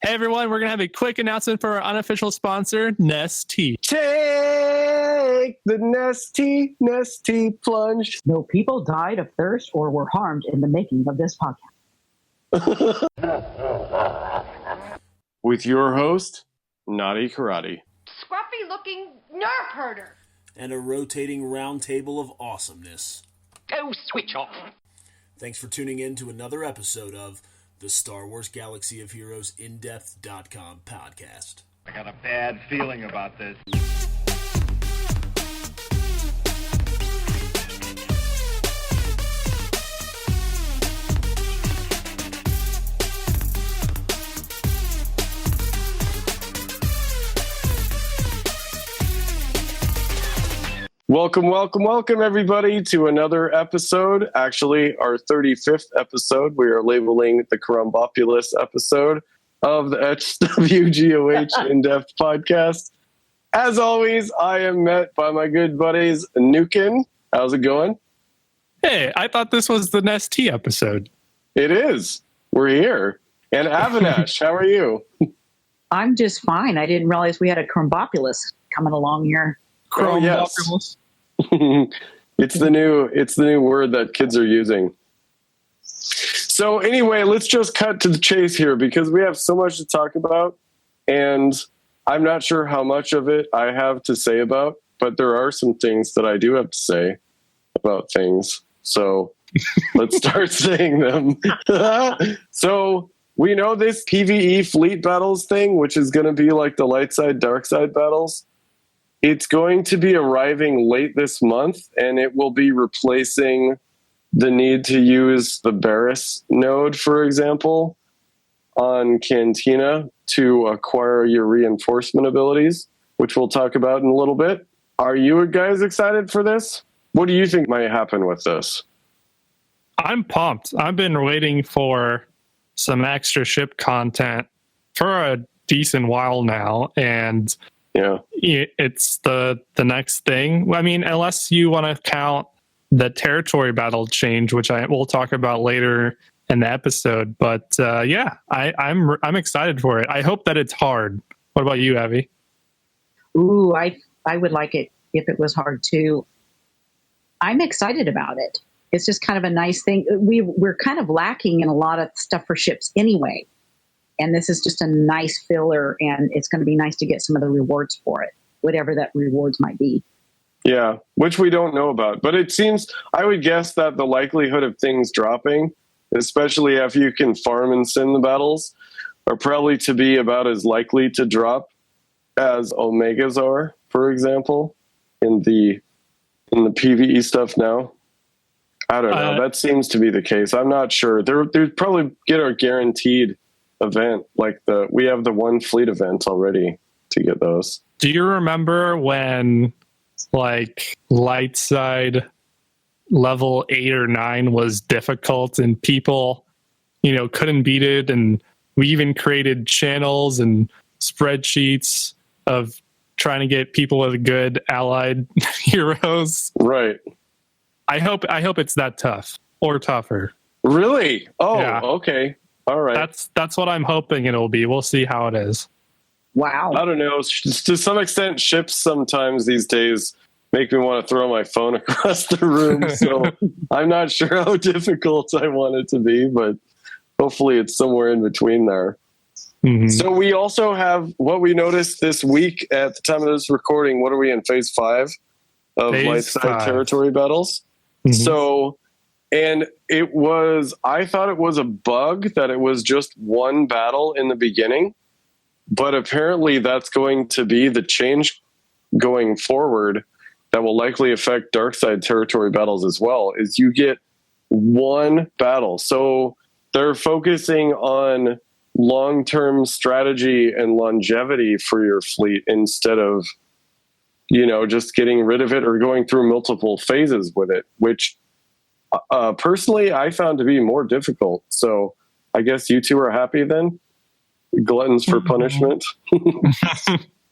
Hey everyone, we're going to have a quick announcement for our unofficial sponsor, Nestea. Take the Nestea plunge. No people died of thirst or were harmed in the making of this podcast. With your host, Knotty Karate. Scruffy-looking nerve herder. And a rotating roundtable of awesomeness. Go switch off. Thanks for tuning in to another episode of the Star Wars Galaxy of Heroes InDepth.com podcast. I got a bad feeling about this. Welcome, everybody, to another episode. Actually, our 35th episode. We are labeling the Carumbopulous episode of the HWGOH In-Depth podcast. As always, I am met by my good buddies, Nukin. How's it going? Hey, I thought this was the Nestea episode. It is. We're here. And Avinash, how are you? I'm just fine. I didn't realize we had a Carumbopulous coming along here. Oh, yes. It's the new word that kids are using. So anyway, let's just cut to the chase here because we have so much to talk about, and I'm not sure how much of it I have to say about, but there are some things that I do have to say about things. So let's start saying them. So we know this PvE fleet battles thing, which is going to be like the light side, dark side battles. It's going to be arriving late this month, and it will be replacing the need to use the Barris node, for example, on Cantina to acquire your reinforcement abilities, which we'll talk about in a little bit. Are you guys excited for this? What do you think might happen with this? I'm pumped. I've been waiting for some extra ship content for a decent while now, and yeah, it's the next thing. I mean, unless you want to count the territory battle change, which we'll talk about later in the episode. But yeah, I'm excited for it. I hope that it's hard. What about you, Abby? Ooh, I would like it if it was hard too. I'm excited about it. It's just kind of a nice thing. We're kind of lacking in a lot of stuff for ships anyway. And this is just a nice filler, and it's going to be nice to get some of the rewards for it, whatever that rewards might be. Yeah, which we don't know about. But it seems, I would guess that the likelihood of things dropping, especially if you can farm and send the battles, are probably to be about as likely to drop as Omegas are, for example, in the PvE stuff now. I don't know. That seems to be the case. I'm not sure. They'd probably get a guaranteed event, like we have the one fleet event already to get those. Do you remember when like light side level 8 or 9 was difficult and people, couldn't beat it, and we even created channels and spreadsheets of trying to get people with good allied heroes? Right. I hope it's that tough or tougher. Really? Oh, yeah. Okay. All right. That's what I'm hoping it'll be. We'll see how it is. Wow. I don't know. To some extent, ships sometimes these days make me want to throw my phone across the room. So I'm not sure how difficult I want it to be, but hopefully it's somewhere in between there. Mm-hmm. So we also have what we noticed this week at the time of this recording. What are we in phase 5 of light side territory battles? Mm-hmm. So, and I thought it was a bug that it was just one battle in the beginning, but apparently that's going to be the change going forward that will likely affect dark side territory battles as well, is you get one battle. So they're focusing on long-term strategy and longevity for your fleet instead of, just getting rid of it or going through multiple phases with it, which personally I found to be more difficult. So I guess you two are happy then? Gluttons for punishment.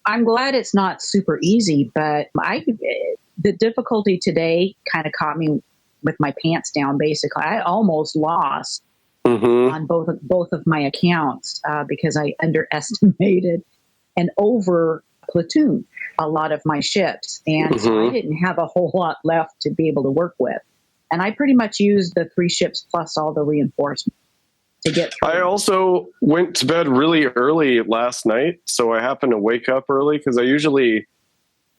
I'm glad it's not super easy, but the difficulty today kind of caught me with my pants down, basically. I almost lost on both of my accounts because I underestimated and over platoon a lot of my ships, and so I didn't have a whole lot left to be able to work with. And I pretty much used the 3 ships plus all the reinforcements to get through. I also went to bed really early last night, so I happened to wake up early because I usually,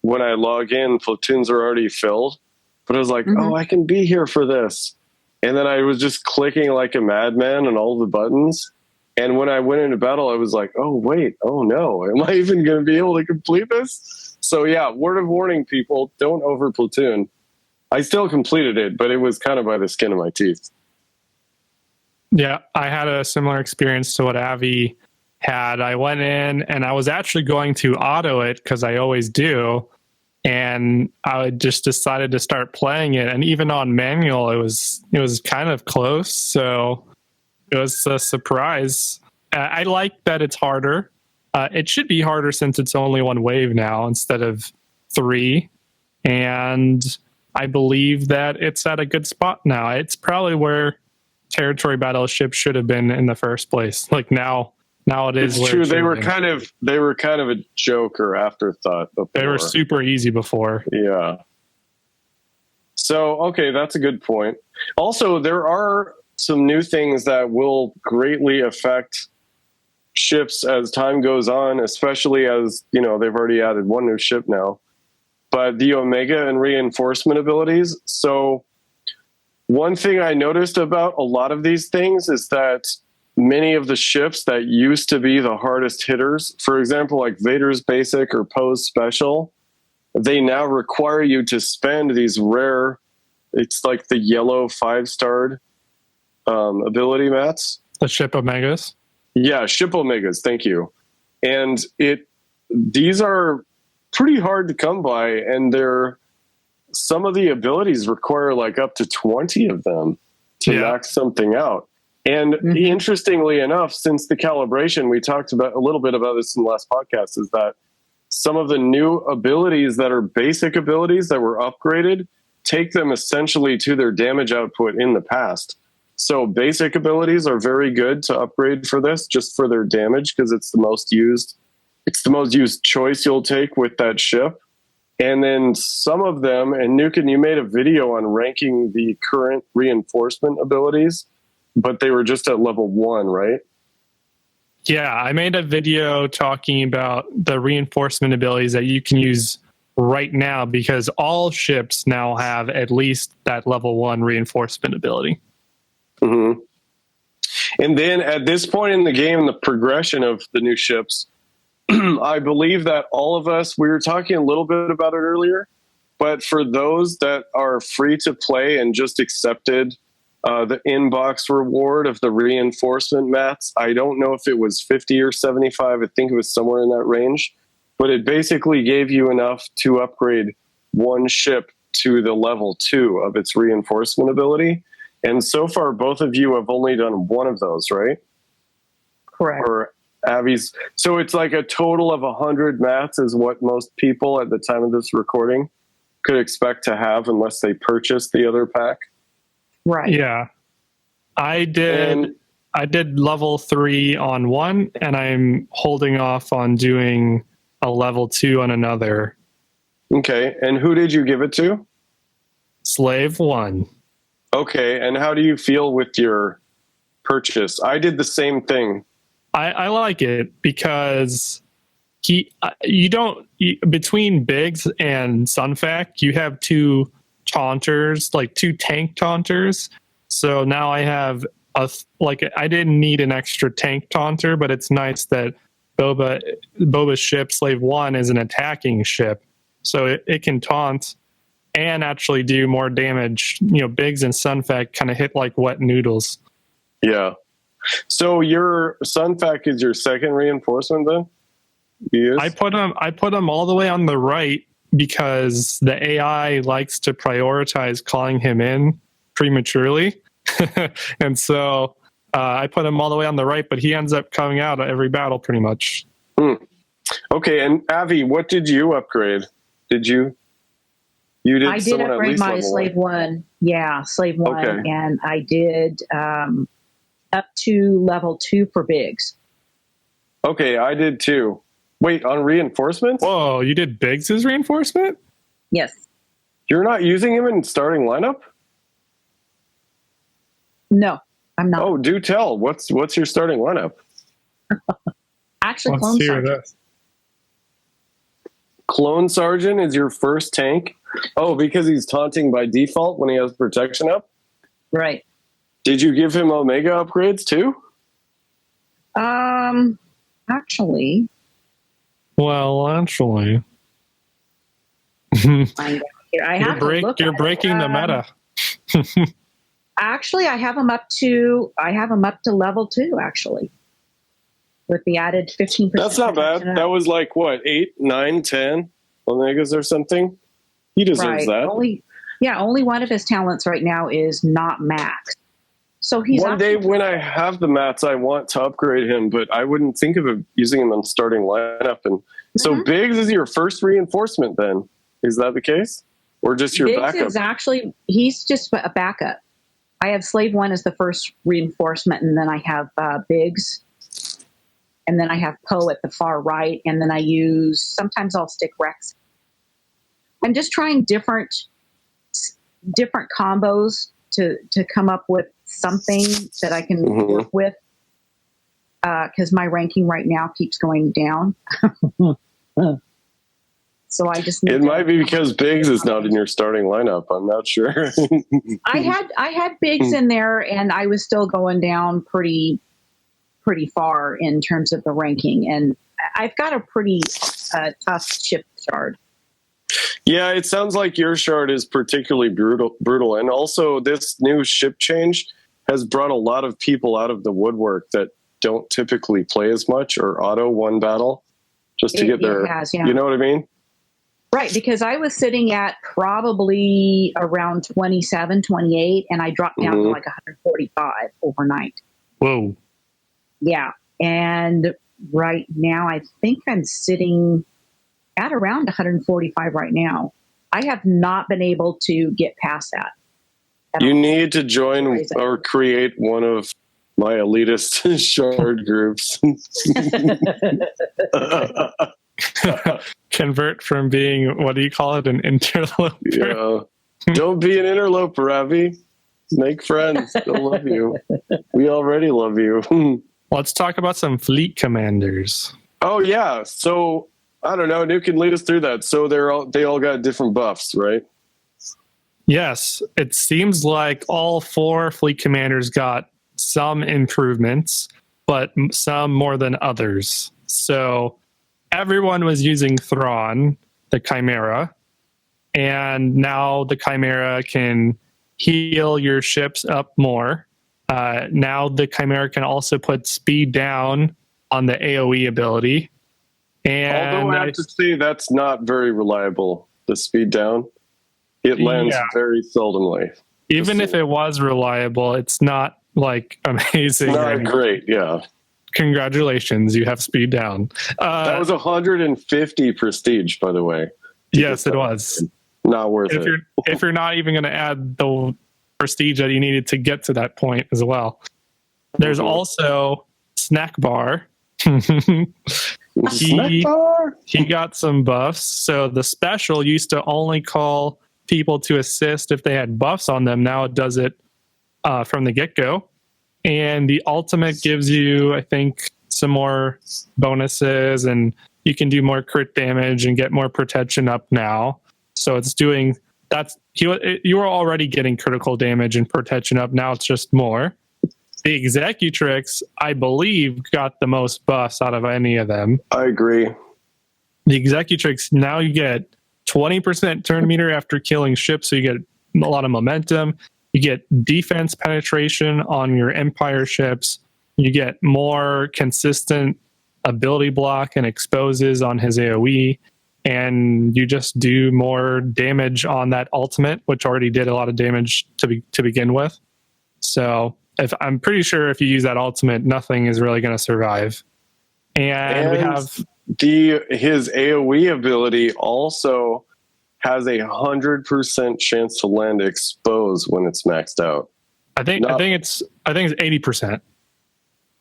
when I log in, platoons are already filled. But I was like, oh, I can be here for this. And then I was just clicking like a madman on all the buttons. And when I went into battle, I was like, oh, wait, oh no, am I even going to be able to complete this? So yeah, word of warning, people, don't over platoon. I still completed it, but it was kind of by the skin of my teeth. Yeah, I had a similar experience to what Avi had. I went in and I was actually going to auto it because I always do. And I just decided to start playing it. And even on manual, it was kind of close. So it was a surprise. I like that it's harder. It should be harder since it's only 1 wave now instead of 3. And I believe that it's at a good spot now. It's probably where territory battleship should have been in the first place. Like now it is. It's true. They were kind of a joke or afterthought before. They were super easy before. Yeah. So, okay, that's a good point. Also, there are some new things that will greatly affect ships as time goes on, especially as, they've already added 1 new ship now. But the Omega and reinforcement abilities. So one thing I noticed about a lot of these things is that many of the ships that used to be the hardest hitters, for example, like Vader's Basic or Poe's Special, they now require you to spend these rare, it's like the yellow 5-starred ability mats. The ship Omegas? Yeah, ship Omegas, thank you. And these are pretty hard to come by, and some of the abilities require like up to 20 of them to knock something out. And interestingly enough, since the calibration, we talked about a little bit about this in the last podcast, is that some of the new abilities that are basic abilities that were upgraded take them essentially to their damage output in the past. So basic abilities are very good to upgrade for this, just for their damage, because it's the most used choice you'll take with that ship. And then some of them, and Nukin, you made a video on ranking the current reinforcement abilities, but they were just at level 1, right? Yeah, I made a video talking about the reinforcement abilities that you can use right now because all ships now have at least that level 1 reinforcement ability. Mm-hmm. And then at this point in the game, the progression of the new ships, I believe that all of us, we were talking a little bit about it earlier, but for those that are free to play and just accepted the inbox reward of the reinforcement mats, I don't know if it was 50 or 75. I think it was somewhere in that range, but it basically gave you enough to upgrade 1 ship to the level 2 of its reinforcement ability. And so far, both of you have only done 1 of those, right? Correct. Or Abby's. So it's like a total of 100 mats is what most people at the time of this recording could expect to have unless they purchase the other pack. Right. Yeah. I did level 3 on 1, and I'm holding off on doing a level 2 on another. Okay. And who did you give it to? Slave 1. Okay. And how do you feel with your purchase? I did the same thing. I like it because between Biggs and Sunfac, you have 2 taunters, like 2 tank taunters. So now I have I didn't need an extra tank taunter, but it's nice that Boba's ship, Slave 1, is an attacking ship. So it can taunt and actually do more damage. Biggs and Sunfac kind of hit like wet noodles. Yeah. So your Sunfac is your second reinforcement then? I put them all the way on the right because the AI likes to prioritize calling him in prematurely. And so I put him all the way on the right, but he ends up coming out of every battle pretty much. Okay, and Avi, what did you upgrade? Did you did I did upgrade my Slave 1. Yeah, Slave 1. Okay. And I did up to level 2 for Biggs. Okay, I did too. Wait, on reinforcements? Whoa, you did Biggs' reinforcement? Yes. You're not using him in starting lineup? No, I'm not. Oh, do tell. What's your starting lineup? Actually, Let's Clone hear Sergeant. this. Clone Sergeant is your first tank? Oh, because he's taunting by default when he has protection up? Right. Did you give him Omega upgrades too? Actually, Well, actually, find out here. I have to look you're at breaking it. the meta. Actually, I have him up to level 2. Actually, with the added 15%. That's not bad. protection. That was like what, 8, 9, 10 Omegas or something? He deserves that. Only one of his talents right now is not max. So he's One day when I have the mats, I want to upgrade him, but I wouldn't think of using him on starting lineup. And so Biggs is your first reinforcement then. Is that the case? Or just your Biggs backup? is actually, he's just a backup. I have Slave 1 as the first reinforcement, and then I have Biggs, and then I have Poe at the far right, and then sometimes I'll stick Rex. I'm just trying different combos to come up with something that I can work with, because my ranking right now keeps going down. So I just it might be because Biggs is not in your starting lineup. I'm not sure. I had Biggs in there, and I was still going down pretty far in terms of the ranking, and I've got a pretty tough ship shard. Yeah, it sounds like your shard is particularly brutal. And also this new ship change has brought a lot of people out of the woodwork that don't typically play as much or auto one battle just to get their, you know what I mean? Right, because I was sitting at probably around 27, 28, and I dropped down to like 145 overnight. Whoa. Yeah, and right now I think I'm sitting at around 145 right now. I have not been able to get past that. You need to join or create one of my elitist shard groups. Convert from being, what do you call it, an interloper? Yeah. Don't be an interloper, Abby. Make friends. They'll love you. We already love you. Let's talk about some fleet commanders. Oh, yeah. So, I don't know. Nukin, lead us through that. So they all got different buffs, right? Yes. It seems like all 4 fleet commanders got some improvements, but some more than others. So everyone was using Thrawn, the Chimera, and now the Chimera can heal your ships up more. Now the Chimera can also put speed down on the AoE ability. And although I have to say that's not very reliable, the speed down. It lands very seldomly. Even if it was reliable, it's not like amazing. Not great, yeah. Congratulations, you have speed down. That was 150 prestige, by the way. Yes, it was. Not worth it. If you're not even going to add the prestige that you needed to get to that point as well. There's also Snack Bar. He got some buffs. So the special used to only call people to assist if they had buffs on them. Now it does it from the get-go. And the ultimate gives you, I think, some more bonuses, and you can do more crit damage and get more protection up now. So it's doing that's you were already getting critical damage and protection up. Now it's just more. The Executrix, I believe, got the most buffs out of any of them. I agree. The Executrix, now you get 20% turn meter after killing ships, so you get a lot of momentum. You get defense penetration on your Empire ships. You get more consistent ability block and exposes on his AoE. And you just do more damage on that ultimate, which already did a lot of damage to begin with. So I'm pretty sure if you use that ultimate, nothing is really going to survive. And we have his AoE ability also has 100% chance to land expose when it's maxed out. I think it's 80%.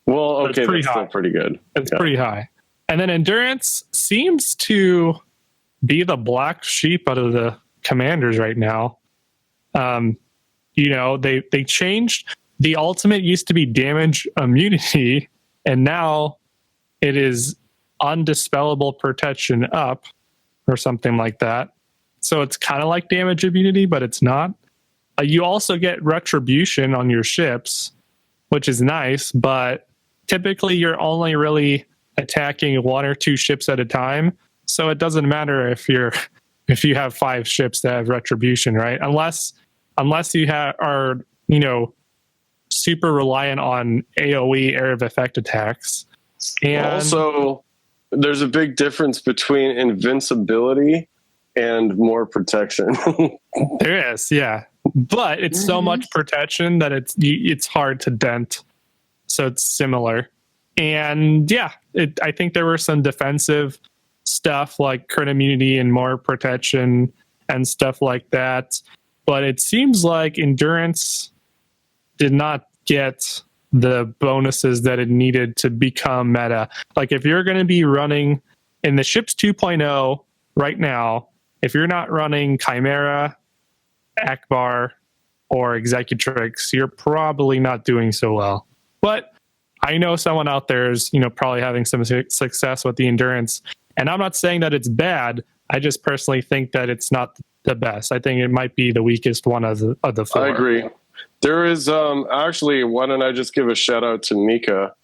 Well, So it's okay, pretty that's still high. pretty good. It's pretty high. And then endurance seems to be the black sheep out of the commanders right now. They changed. The ultimate used to be damage immunity, and now it is undispellable protection up or something like that. So it's kind of like damage immunity, but it's not. You also get retribution on your ships, which is nice, but typically you're only really attacking 1 or 2 ships at a time. So it doesn't matter if you have 5 ships that have retribution, right? Unless you are super reliant on AoE area of effect attacks. And also, there's a big difference between invincibility and more protection. there is, yeah. But it's so much protection that it's hard to dent. So it's similar. And yeah, I think there were some defensive stuff like crit immunity and more protection and stuff like that. But it seems like endurance did not get the bonuses that it needed to become meta. Like if you're going to be running in the ships 2.0 right now, if you're not running Chimera, Akbar, or Executrix, you're probably not doing so well. But I know someone out there is, probably having some success with the endurance. And I'm not saying that it's bad. I just personally think that it's not the best. I think it might be the weakest one of the 4. I agree. There is actually, why don't I just give a shout out to Mika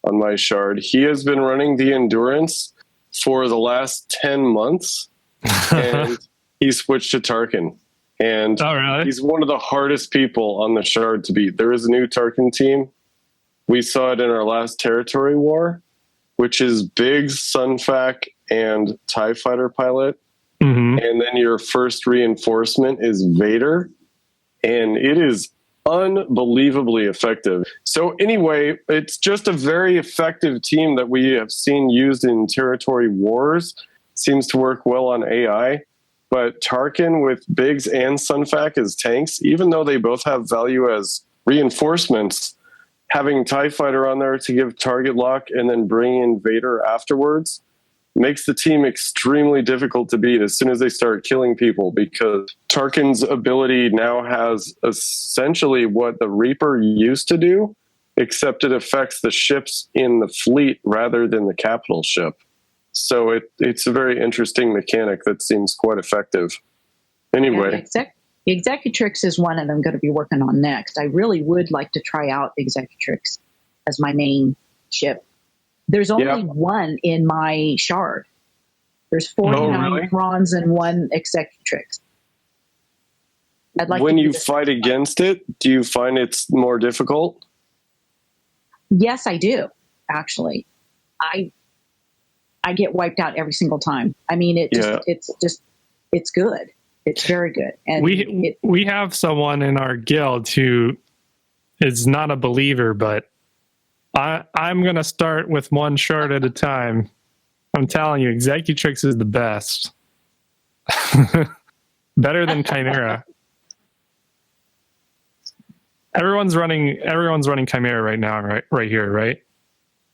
on my shard. He has been running the endurance for the last 10 months, and he switched to Tarkin. And really? He's one of the hardest people on the shard to beat. There is a new Tarkin team. We saw it in our last territory war, which is Biggs, Sunfac, and TIE Fighter pilot. Mm-hmm. And then your first reinforcement is Vader. And it is unbelievably effective. So anyway, it's just a very effective team that we have seen used in territory wars. Seems to work well on AI. But Tarkin with Biggs and Sunfac as tanks, even though they both have value as reinforcements, having TIE Fighter on there to give target lock and then bring in Vader afterwards makes the team extremely difficult to beat as soon as they start killing people, because Tarkin's ability now has essentially what the Reaper used to do, except it affects the ships in the fleet rather than the capital ship. So it's a very interesting mechanic that seems quite effective. Anyway. Yeah, the Executrix is one of them I'm going to be working on next. I really would like to try out Executrix as my main ship. There's only one in my shard. There's 49 Thrawns and 1 Executrix. I'd like when you fight against it, do you find it's more difficult? Yes, I do, actually. I get wiped out every single time. I mean, it's good. It's very good. And we have someone in our guild who is not a believer, but I'm going to start with 1 shard at a time. I'm telling you, Executrix is the best. Better than Chimera. Everyone's running Chimera right now, right here, right?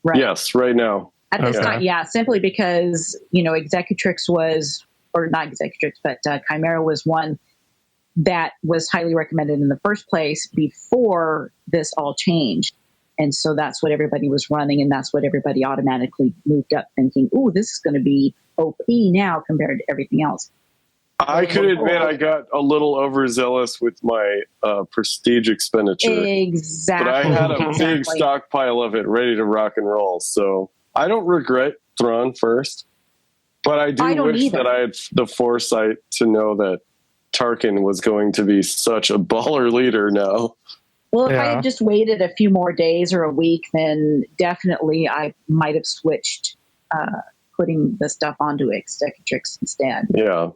Right. Yes, right now. At this time, yeah, simply because, Executrix was, or not Executrix, but Chimera was one that was highly recommended in the first place before this all changed. And so that's what everybody was running, and that's what everybody automatically moved up thinking, ooh, this is going to be OP now compared to everything else. I could admit I got a little overzealous with my prestige expenditure. Exactly. But I had a big stockpile of it ready to rock and roll. So I don't regret Thrawn first. But I do wish that I had the foresight to know that Tarkin was going to be such a baller leader now. Well, if I had just waited a few more days or a week, then definitely I might have switched, putting the stuff onto Executrix instead. Yeah.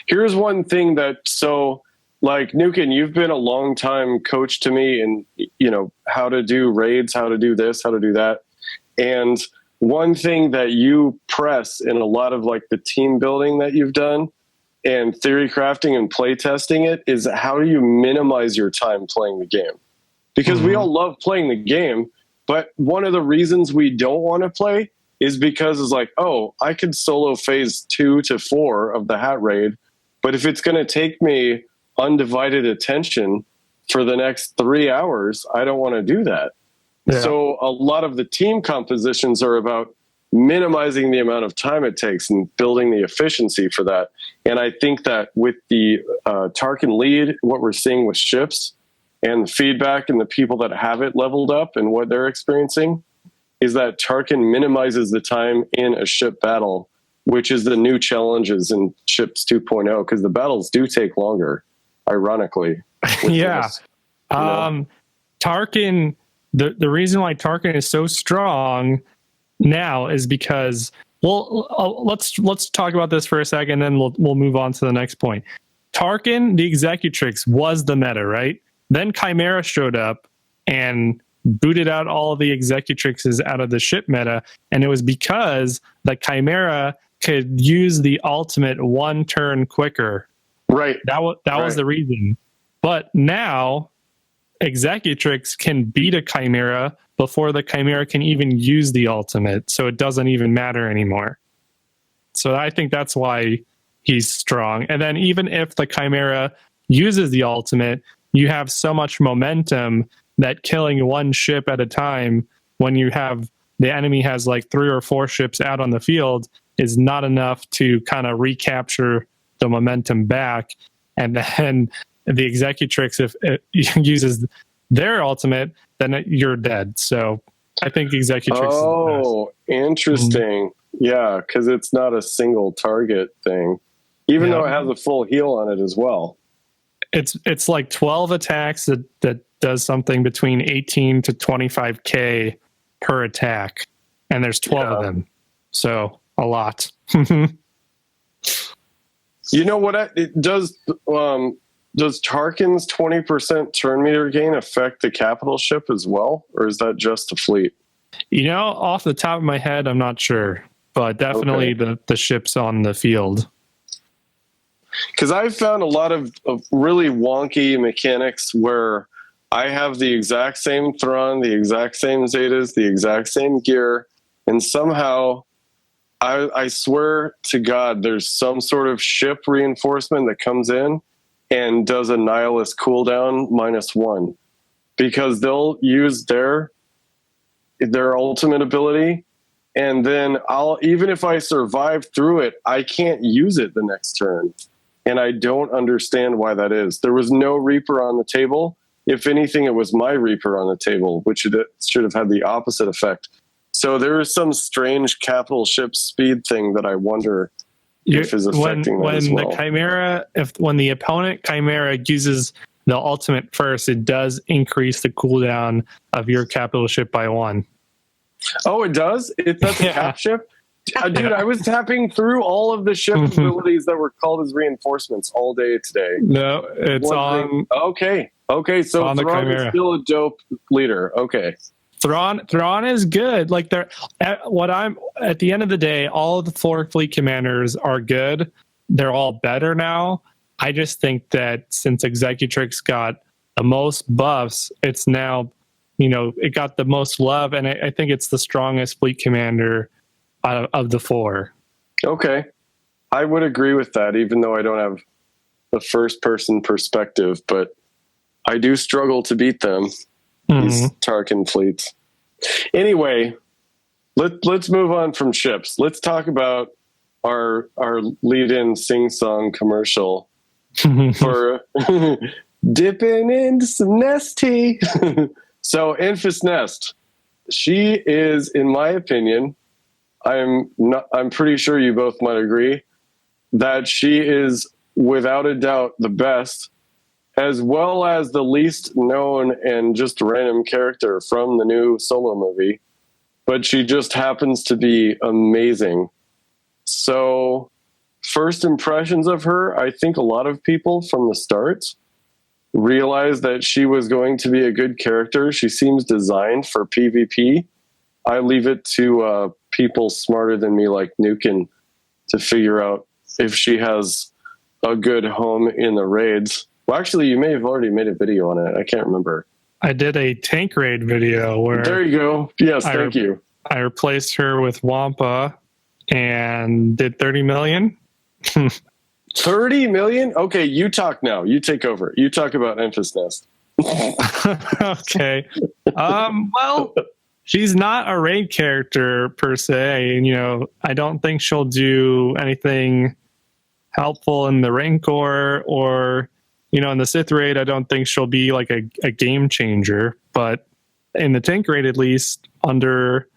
Here's one thing like Nukin, you've been a long time coach to me in, how to do raids, how to do this, how to do that. And one thing that you press in a lot of like the team building that you've done and theory crafting and play testing it is how do you minimize your time playing the game? Because we all love playing the game, But one of the reasons we don't want to play is because it's like, oh, I could solo phase 2 to 4 of the hat raid, but if it's going to take me undivided attention for the next 3 hours, I don't want to do that. Yeah. So a lot of the team compositions are about minimizing the amount of time it takes and building the efficiency for that. And I think that with the Tarkin lead, what we're seeing with ships and the feedback and the people that have it leveled up and what they're experiencing is that Tarkin minimizes the time in a ship battle, which is the new challenges in ships 2.0, because the battles do take longer, ironically. Yeah. Tarkin, the reason why Tarkin is so strong now is because, well, let's talk about this for a second, then we'll move on to the next point. Tarkin, the Executrix, was the meta, right? Then Chimera showed up and booted out all of the Executrixes out of the ship meta, and it was because the Chimera could use the ultimate one turn quicker. Right. That was the reason. But now Executrix can beat a Chimera before the Chimera can even use the ultimate, so it doesn't even matter anymore. So I think that's why he's strong. And then even if the Chimera uses the ultimate, you have so much momentum that killing one ship at a time when you have the enemy has like 3 or 4 ships out on the field is not enough to kind of recapture the momentum back. And then the Executrix, if it uses their ultimate, then you're dead. So I think Executrix is the best. Interesting. Yeah, because it's not a single target thing, even though it has a full heal on it as well. It's like 12 attacks that does something between 18 to 25k per attack, and there's 12 of them, so a lot. You know what? It does Tarkin's 20% turn meter gain affect the capital ship as well, or is that just the fleet? You know, off the top of my head, I'm not sure, but definitely the ships on the field. Because I've found a lot of really wonky mechanics where I have the exact same Thrawn, the exact same Zetas, the exact same gear, and somehow I swear to God, there's some sort of ship reinforcement that comes in and does a nihilist cooldown -1, because they'll use their ultimate ability, and then even if I survive through it, I can't use it the next turn. And I don't understand why that is. There was no Reaper on the table. If anything, it was my Reaper on the table, which should have had the opposite effect. So there is some strange capital ship speed thing that I wonder if is affecting that as well. The Chimera, when the opponent Chimera uses the ultimate first, it does increase the cooldown of your capital ship by 1. Oh, it does? That's a cap ship? Dude, I was tapping through all of the ship abilities that were called as reinforcements all day today. No, it's on. Okay, so Thrawn is still a dope leader. Okay. Thrawn is good. Like at the end of the day, all of the 4 fleet commanders are good. They're all better now. I just think that since Executrix got the most buffs, it's now, it got the most love, and I think it's the strongest fleet commander of the 4. Okay. I would agree with that, even though I don't have the first person perspective, but I do struggle to beat them. These Tarkin fleets. Anyway, let's move on from ships. Let's talk about our lead-in sing-song commercial for dipping into some Nestea. So Enfys Nest, she is, in my opinion, I'm pretty sure you both might agree that she is without a doubt the best, as well as the least known and just random character from the new Solo movie, but she just happens to be amazing. So first impressions of her, I think a lot of people from the start realized that she was going to be a good character. She seems designed for PvP. I leave it to people smarter than me like Nukin to figure out if she has a good home in the raids. Well, actually, you may have already made a video on it. I can't remember. I did a tank raid video where There you go. Yes, thank you. I replaced her with Wampa and did 30 million. 30 million? Okay, you talk now. You take over. You talk about Enfys Nest. Okay. Well, she's not a raid character per se. And, I don't think she'll do anything helpful in the Rancor or, in the Sith raid. I don't think she'll be like a game changer. But in the tank raid, at least under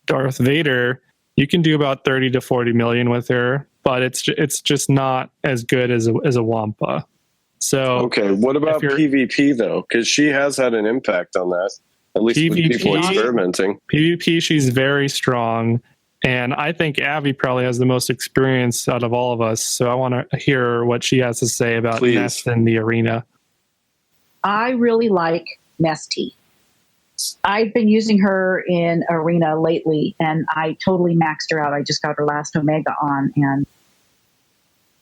Darth Vader, you can do about 30 to 40 million with her. But it's just not as good as a Wampa. So okay, what about PvP though? Because she has had an impact on that. At least PvP, with people experimenting. PvP, she's very strong, and I think Avi probably has the most experience out of all of us. So I want to hear what she has to say about Nest in the arena. I really like Nestea. I've been using her in arena lately, and I totally maxed her out. I just got her last Omega on, and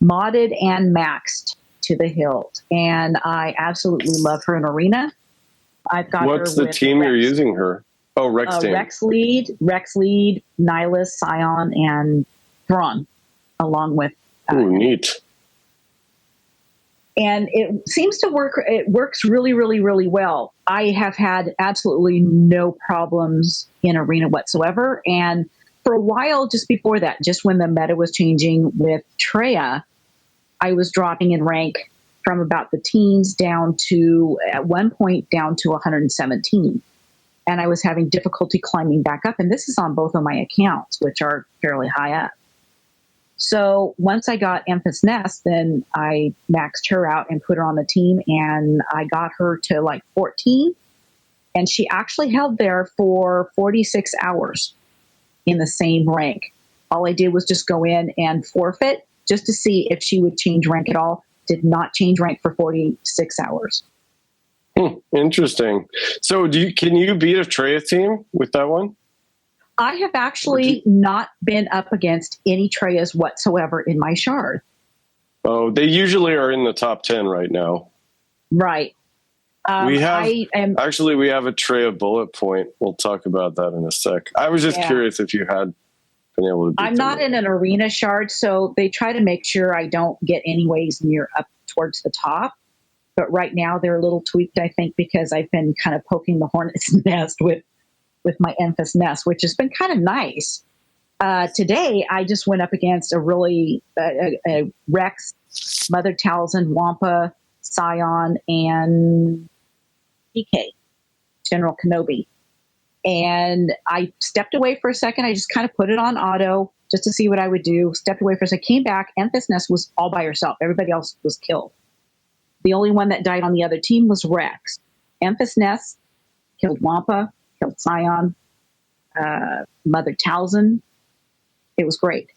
modded and maxed to the hilt, and I absolutely love her in arena. I've got What's her the team you're using her? Oh, Rex team. Rex lead, Nihilus, Scion, and Thrawn, along with. Ooh, neat. And it seems to work. It works really, really, really well. I have had absolutely no problems in arena whatsoever. And for a while, just before that, just when the meta was changing with Traya, I was dropping in rank from about the teens down to, at one point, down to 117. And I was having difficulty climbing back up. And this is on both of my accounts, which are fairly high up. So once I got Enfys Nest, then I maxed her out and put her on the team. And I got her to like 14. And she actually held there for 46 hours in the same rank. All I did was just go in and forfeit just to see if she would change rank at all. Did not change rank for 46 hours. Interesting. So can you beat a Traya team with that one? I have actually not been up against any Trayas whatsoever in my shard. Oh, they usually are in the top 10 right now. Right. We have a Traya bullet point. We'll talk about that in a sec. I was just curious if you had been able to beat I'm not in an arena shard, so they try to make sure I don't get anyways near up towards the top. But right now they're a little tweaked, I think, because I've been kind of poking the hornet's nest with my Enfys Nest, which has been kind of nice. Today, I just went up against a Rex, Mother Talzin, Wampa, Scion, and PK, General Kenobi. And I stepped away for a second. I just kind of put it on auto just to see what I would do. Stepped away for a second, came back. Enfys Nest was all by herself. Everybody else was killed. The only one that died on the other team was Rex. Enfys Nest killed Wampa, killed Scion, Mother Talzin. It was great.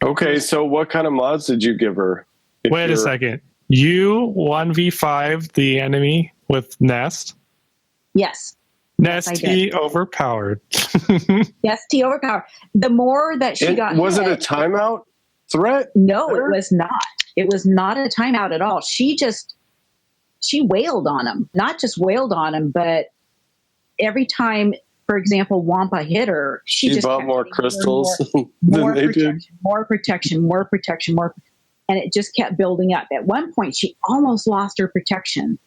Okay, so what kind of mods did you give her? Wait a second. You 1v5 the enemy with Nest? Yes. Nestea overpowered. Nestea overpowered. The more that she got was hit, it a timeout threat? No, it was not. It was not a timeout at all. She wailed on him. Not just wailed on him, but every time, for example, Wampa hit her, she just bought more crystals more than they protection, did. more protection. And it just kept building up. At one point, she almost lost her protection.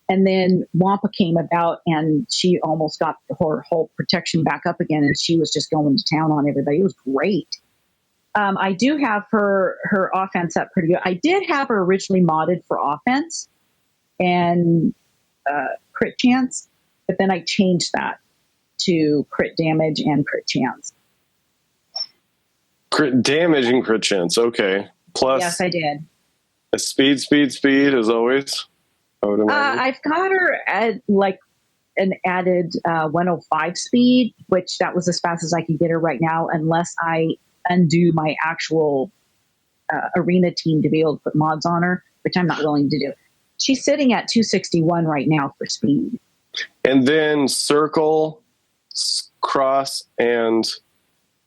And then Wampa came about and she almost got her whole protection back up again. And she was just going to town on everybody. It was great. I do have her offense up pretty good. I did have her originally modded for offense and crit chance, but then I changed that to crit damage and crit chance. Crit damage and crit chance. Okay. Plus, yes, I did. A speed as always. I would imagine. I've got her at like an added 105 speed, which that was as fast as I can get her right now, unless I undo my actual arena team to be able to put mods on her, which I'm not willing to do. She's sitting at 261 right now for speed. And then circle, cross, and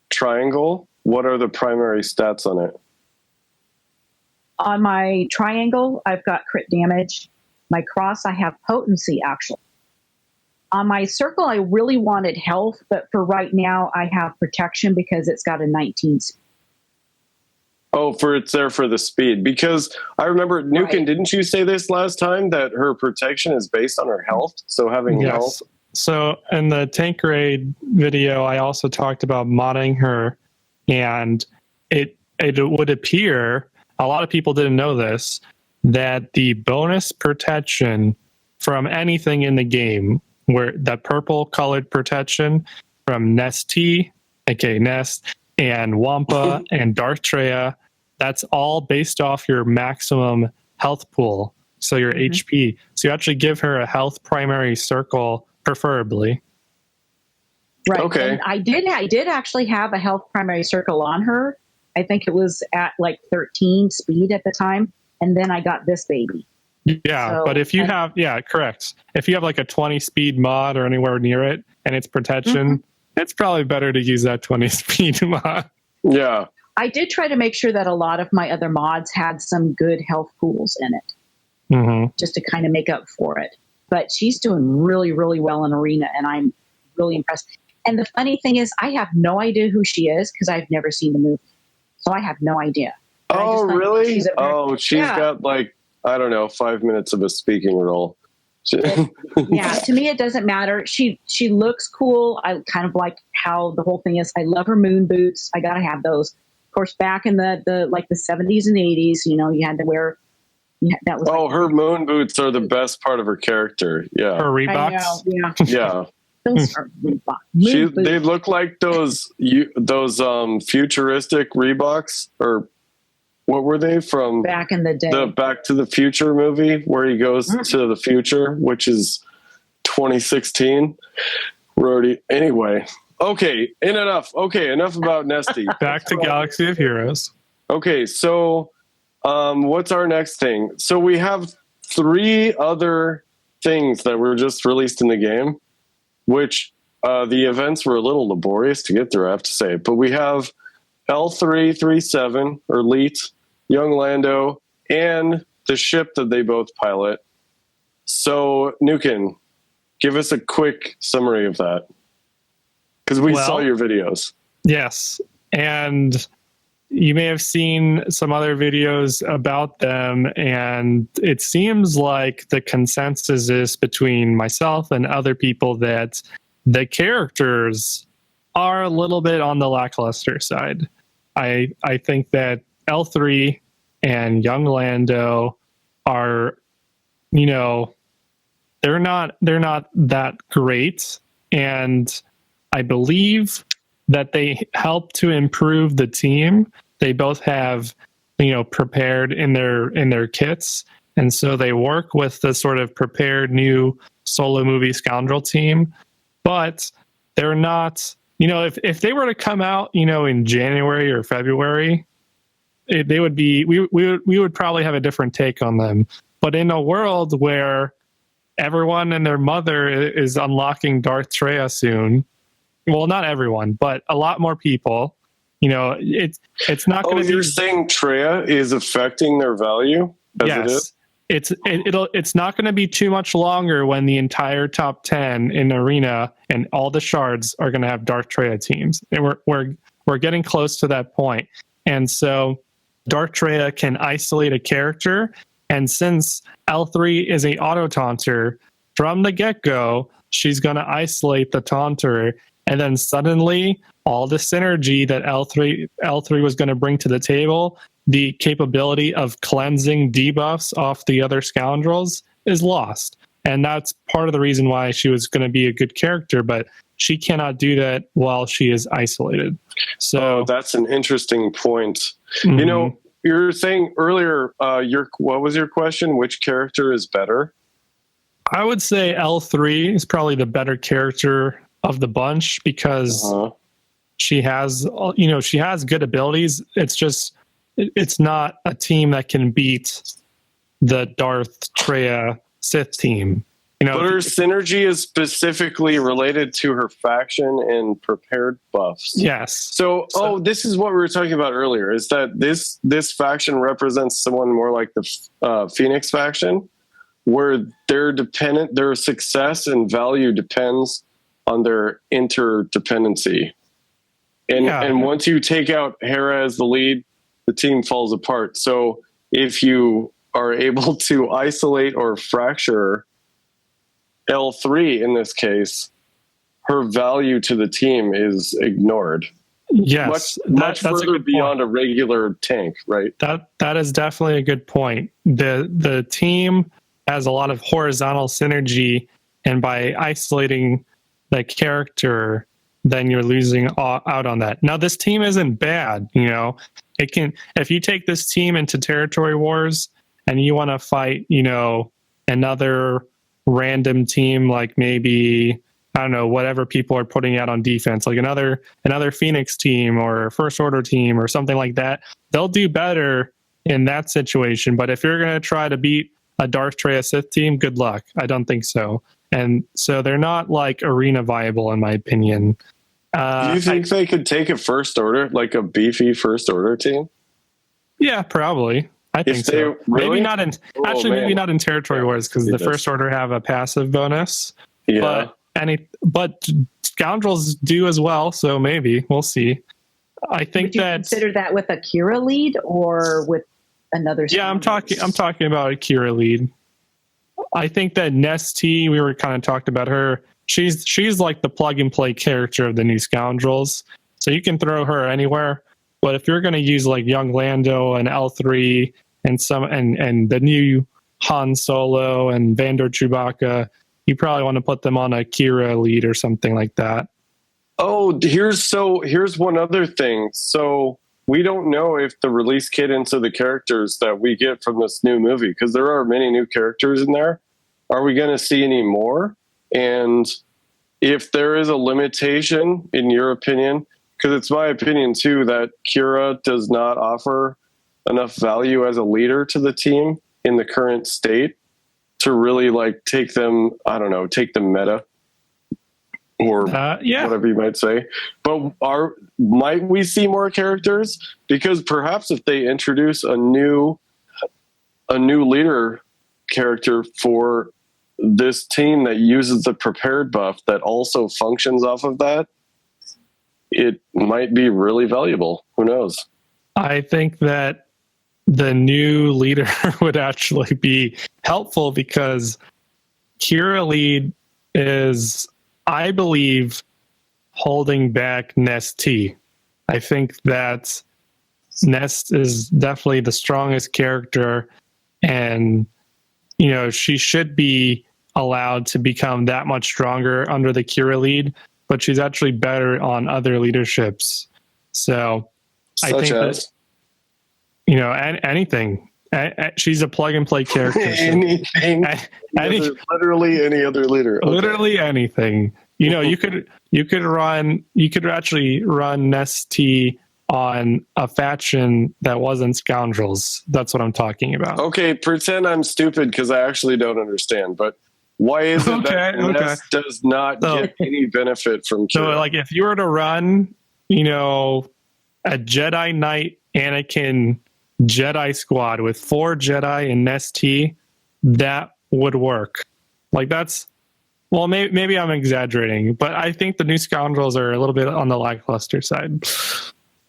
triangle. What are the primary stats on it? On my triangle, I've got crit damage. My cross, I have potency, actually. On my circle, I really wanted health, but for right now, I have protection because it's got a 19 speed. Oh, it's there for the speed. Because I remember, Nukin, Right. didn't you say this last time, that her protection is based on her health? So having health. So in the tank raid video, I also talked about modding her, and it would appear, a lot of people didn't know this, that the bonus protection from anything in the game, where the purple colored protection from Nestea, aka Nest, and Wampa and Darth Traya, that's all based off your maximum health pool, so your HP. So you actually give her a health primary circle, preferably. Right. Okay. And I did actually have a health primary circle on her. I think it was at like 13 speed at the time, and then I got this baby. Yeah, So, but if you have, correct. If you have like a 20 speed mod or anywhere near it and it's protection, it's probably better to use that 20 speed mod. Yeah. I did try to make sure that a lot of my other mods had some good health pools in it, just to kind of make up for it. But she's doing really, really well in Arena, and I'm really impressed. And the funny thing is, I have no idea who she is because I've never seen the movie. So I have no idea. And Oh, really? She's Yeah. got like, I don't know, 5 minutes of a speaking role. Yeah, to me it doesn't matter. She looks cool. I kind of like how the whole thing is. I love her moon boots. I gotta have those. Of course, back in the like the 70s and 80s, you had to wear. That was. Oh, her moon boots are the best part of her character. Yeah. Her I Reeboks. know, yeah. Yeah. Those are Reebok. Moon boots. They look like those futuristic Reeboks, or what were they from? Back in the day. The Back to the Future movie where he goes to the future, which is 2016. Anyway, okay, enough about Nestea. Back to Galaxy of Heroes. Okay, so what's our next thing? So we have 3 other things that were just released in the game, which the events were a little laborious to get through, I have to say. But we have L337, or Elite, Young Lando, and the ship that they both pilot. So, Nukin, give us a quick summary of that. Because we saw your videos. Yes. And you may have seen some other videos about them, and it seems like the consensus is between myself and other people that the characters are a little bit on the lackluster side. I think that L3 and Young Lando are, they're not that great, and I believe that they help to improve the team. They both have, prepared in their kits, and so they work with the sort of prepared new solo movie Scoundrel team. But they're not, if they were to come out, in January or February, they would be. We would probably have a different take on them. But in a world where everyone and their mother is unlocking Darth Traya soon. Well, not everyone, but a lot more people. It's not going to be. You're saying Traya is affecting their value? Yes, it's not going to be too much longer when the entire top 10 in Arena and all the shards are going to have Darth Traya teams, and we're getting close to that point. And so, Darth Traya can isolate a character, and since L3 is a auto taunter from the get-go, she's going to isolate the taunter. And then suddenly, all the synergy that L3 was going to bring to the table, the capability of cleansing debuffs off the other scoundrels, is lost. And that's part of the reason why she was going to be a good character, but she cannot do that while she is isolated. So that's an interesting point. Mm-hmm. You were saying earlier, what was your question? Which character is better? I would say L3 is probably the better character of the bunch because she has good abilities. It's just, it's not a team that can beat the Darth Traya Sith team. But her synergy is specifically related to her faction and prepared buffs. Yes. So this is what we were talking about earlier, is that this faction represents someone more like the Phoenix faction, where their success and value depends on their interdependency. And once you take out Hera as the lead, the team falls apart. So if you are able to isolate or fracture L3 in this case, her value to the team is ignored. Yes, much that's further beyond a regular tank, right? That is definitely a good point. The team has a lot of horizontal synergy, and by isolating the character, then you're losing out on that. Now, this team isn't bad, you know. It can, if you take this team into territory wars and you want to fight, you know, another random team, like maybe, I don't know, whatever people are putting out on defense, like another Phoenix team or First Order team or something like that, they'll do better in that situation. But if you're going to try to beat a Darth Traya Sith team, good luck. I don't think so. And so they're not like arena viable, in my opinion. Do you think they could take a First Order, like a beefy First Order team? Yeah, probably. I think so. Really? Maybe not in maybe not in territory wars, because the First Order have a passive bonus. Yeah. But Scoundrels do as well, so maybe we'll see. I think Would you consider that with a Kira lead or with another? Yeah, I'm talking about a Kira lead. I think that Nestea, we were kind of talking about her. She's like the plug and play character of the new Scoundrels, so you can throw her anywhere. But if you're going to use like young Lando and L3 and and the new Han Solo and Vandor Chewbacca, you probably want to put them on a Kira lead or something like that. Oh, here's one other thing. So we don't know if the release cadence of the characters that we get from this new movie, because there are many new characters in there. Are we going to see any more? And if there is a limitation, in your opinion, because it's my opinion too, that Kira does not offer enough value as a leader to the team in the current state to really like take them meta or whatever you might say. But might we see more characters? Because perhaps if they introduce a new leader character for this team that uses the prepared buff that also functions off of that, it might be really valuable. Who knows? I think that the new leader would actually be helpful, because Kira lead is, I believe, holding back Nestea. I think that Nest is definitely the strongest character, and you know, she should be allowed to become that much stronger under the Kira lead, but she's actually better on other leaderships. So I think that, you know, anything. She's a plug and play character. Anything. Literally any other leader. Okay. Literally anything. You know, you could actually run Nestea on a faction that wasn't Scoundrels. That's what I'm talking about. Okay, pretend I'm stupid because I actually don't understand. But why is it that Nest does not get any benefit from Kira? So, like, if you were to run, you know, a Jedi Knight Anakin Jedi squad with 4 Jedi and Nestea, that would work. Like, that's, well, maybe I'm exaggerating, but I think the new Scoundrels are a little bit on the lackluster side.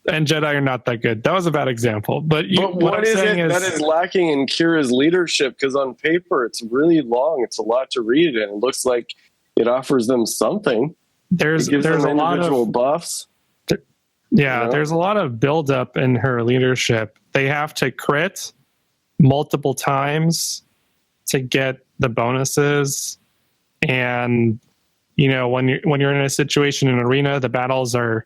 And Jedi are not that good. That was a bad example. But what is it that is lacking in Kira's leadership? Because on paper, it's really long. It's a lot to read, and it looks like it offers them something. There's them a lot of buffs. Yeah, you know? There's a lot of buildup in her leadership. They have to crit multiple times to get the bonuses, and you know, when you're in a situation in arena, the battles are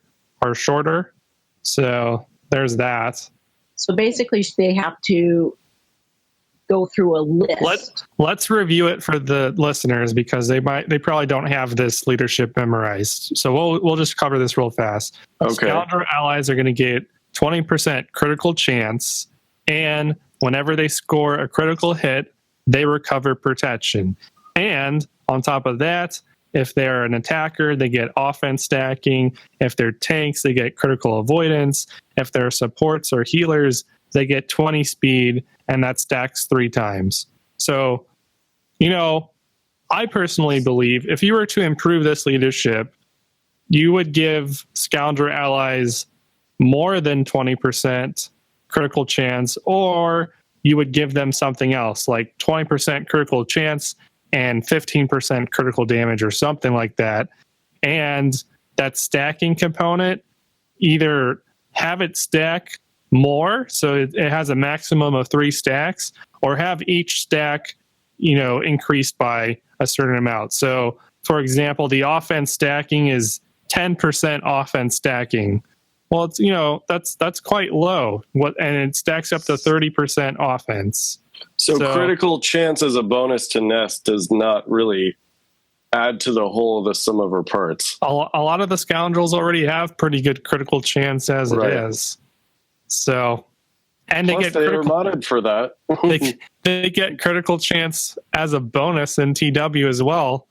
shorter. So there's that. So basically, they have to go through a list. Let's review it for the listeners, because they probably don't have this leadership memorized. So we'll just cover this real fast. Okay. Scoundrel allies are going to get 20% critical chance, and whenever they score a critical hit, they recover protection. And on top of that, if they're an attacker, they get offense stacking. If they're tanks, they get critical avoidance. If they're supports or healers, they get 20 speed, and that stacks 3 times. So I personally believe if you were to improve this leadership, you would give Scoundrel allies more than 20% critical chance, or you would give them something else like 20% critical chance and 15% critical damage or something like that. And that stacking component, either have it stack more, so it has a maximum of 3 stacks, or have each stack, increased by a certain amount. So, for example, the offense stacking is 10% offense stacking. Well, it's that's quite low. And it stacks up to 30% offense. So critical chance as a bonus to Nest does not really add to the whole of the sum of her parts. A lot of the Scoundrels already have pretty good critical chance as it is. So, and plus they were modded for that. they get critical chance as a bonus in TW as well.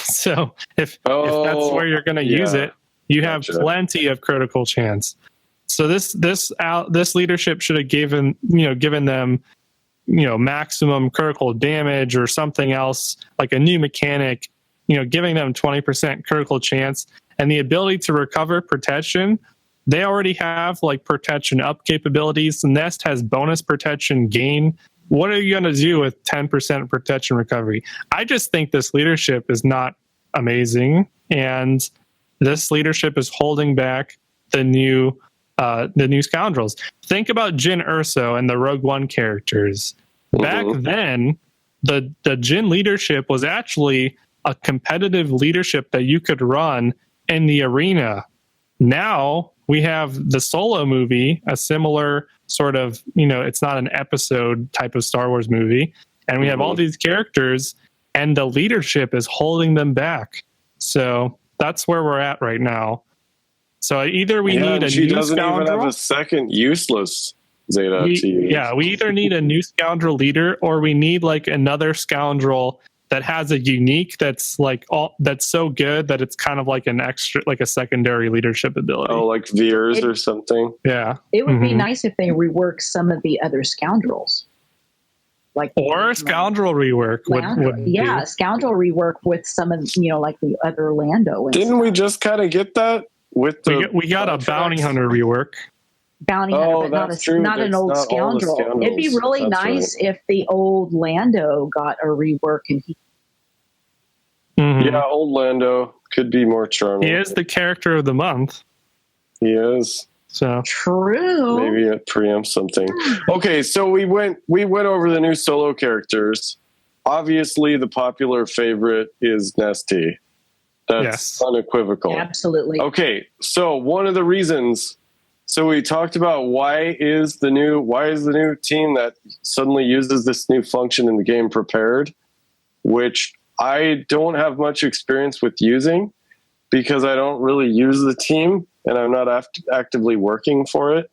So if that's where you're going to use it, you have plenty of critical chance. So this leadership should have given them maximum critical damage or something else, like a new mechanic, giving them 20% critical chance and the ability to recover protection. They already have like protection up capabilities. The Nest has bonus protection gain. What are you going to do with 10% protection recovery? I just think this leadership is not amazing, and this leadership is holding back the new Scoundrels. Think about Jin Urso and the Rogue One characters. Back then, the Jin leadership was actually a competitive leadership that you could run in the arena. Now we have the Solo movie, a similar sort of, it's not an episode type of Star Wars movie, and we have all these characters, and the leadership is holding them back. So that's where we're at right now. So either we need a she new doesn't Scoundrel. Even have a second useless Zeta to use. Yeah, we either need a new Scoundrel leader, or we need like another Scoundrel that has a unique that's so good that it's kind of like an extra, like a secondary leadership ability. Oh, like Veers or something. Yeah, it would be nice if they rework some of the other Scoundrels, or Scoundrel rework. Would Scoundrel rework with some of like the other Lando. Didn't we just kind of get that with the? We got a bounty hunter rework. Bounty hunter, but not an old Scoundrel. It'd be really nice if the old Lando got a rework and he. Yeah, old Lando could be more charming. He is the character of the month. He is. So true. Maybe it preempts something. Okay, so we went over the new solo characters. Obviously, the popular favorite is Nestea. That's unequivocal. Absolutely. Okay, so one of the reasons. So we talked about why is the new team that suddenly uses this new function in the game prepared, which I don't have much experience with using because I don't really use the team and I'm not actively working for it.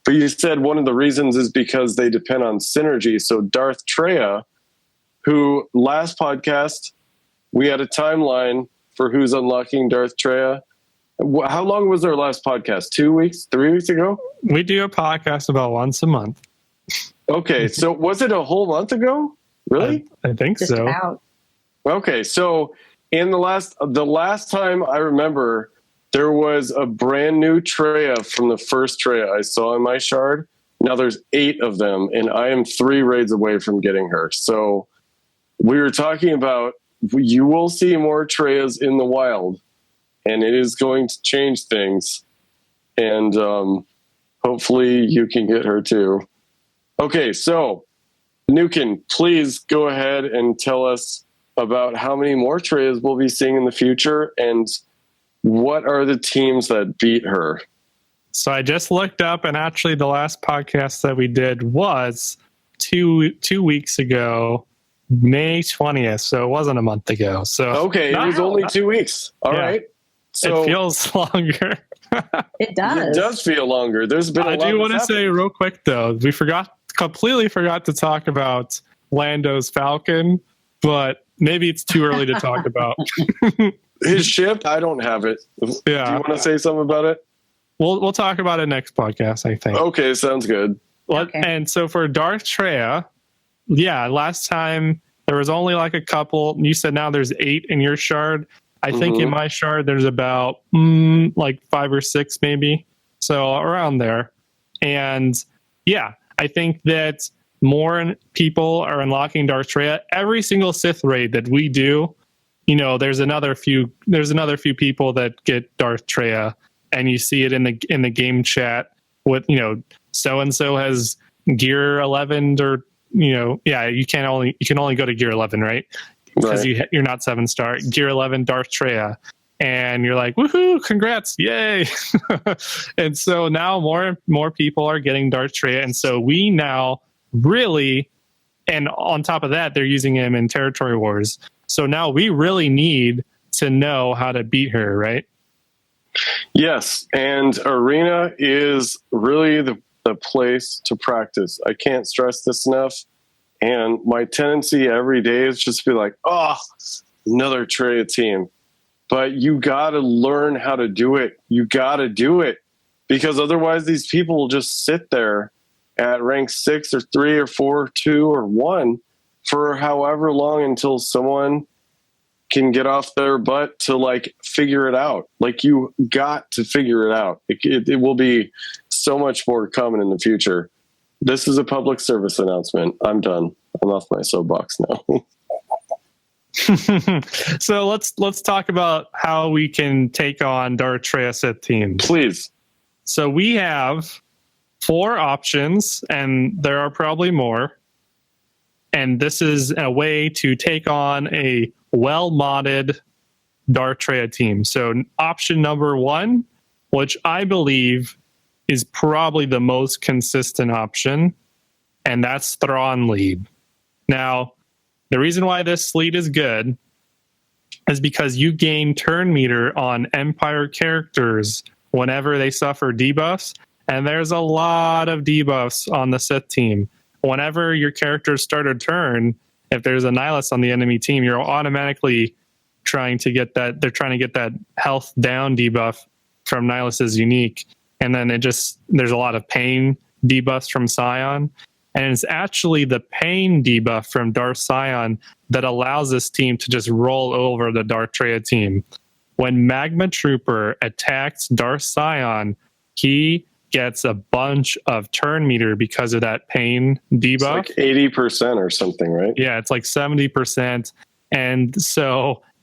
But you said one of the reasons is because they depend on synergy. So Darth Traya, who last podcast, we had a timeline for who's unlocking Darth Traya. How long was our last podcast? 2 weeks? 3 weeks ago? We do a podcast about once a month. Okay, so was it a whole month ago? Really? I think Just so. about. Okay, so in the last time I remember, there was a brand new Traya from the first Traya I saw in my shard. Now there's 8 of them, and I am 3 raids away from getting her. So we were talking about you will see more Trayas in the wild, and it is going to change things. And hopefully you can get her too. Okay, so Nukin, please go ahead and tell us about how many more Trayas we'll be seeing in the future and what are the teams that beat her. So I just looked up, and actually the last podcast that we did was two weeks ago, May 20th. So it wasn't a month ago. So okay, it was only 2 weeks. All right. So it feels longer. It does. It does feel longer. There's been I do want to say real quick though, we completely forgot to talk about Lando's Falcon, but maybe it's too early to talk about. His ship, I don't have it. Yeah. Do you want to say something about it? We'll talk about it next podcast, I think. Okay, sounds good. Okay. And so for Darth Traya, last time There was only like a couple. You said now there's 8 in your shard. I think in my shard there's about like 5 or 6 maybe. So around there. And yeah, I think that more people are unlocking Darth Traya. Every single Sith raid that we do, you know, there's another few people that get Darth Traya, and you see it in the game chat with, you know, so and so has gear 11, or, you know, yeah, you can only go to gear 11, right? Because you're not 7-star. Gear 11 Darth Traya. And you're like, woohoo, congrats, yay. And so now more people are getting Darth Traya. And so we now really, and on top of that, they're using him in Territory Wars. So now we really need to know how to beat her, right? Yes, and Arena is really the place to practice. I can't stress this enough. And my tendency every day is just to be like, oh, another Traya team. But you got to learn how to do it. You got to do it, because otherwise these people will just sit there at rank 6 or 3 or 4, 2 or 1 for however long until someone can get off their butt to like figure it out. Like, you got to figure it out. It will be so much more common in the future. This is a public service announcement. I'm done. I'm off my soapbox now. So let's talk about how we can take on Darth Traya Sith teams. Please. So we have 4 options, and there are probably more. And this is a way to take on a well-modded Darth Traya team. So option number 1, which I believe is probably the most consistent option, and that's Thrawn lead. Now, the reason why this lead is good is because you gain turn meter on Empire characters whenever they suffer debuffs, and there's a lot of debuffs on the Sith team. Whenever your characters start a turn, if there's a nihilist on the enemy team, you're automatically trying to get that. They're trying to get that health down debuff from nihilist's unique, and then there's a lot of pain debuffs from Scion. And it's actually the pain debuff from Darth Scion that allows this team to just roll over the Darth Traya team. When Magma Trooper attacks Darth Scion, he gets a bunch of turn meter because of that pain debuff. It's like 80% or something, right? Yeah, it's like 70%. And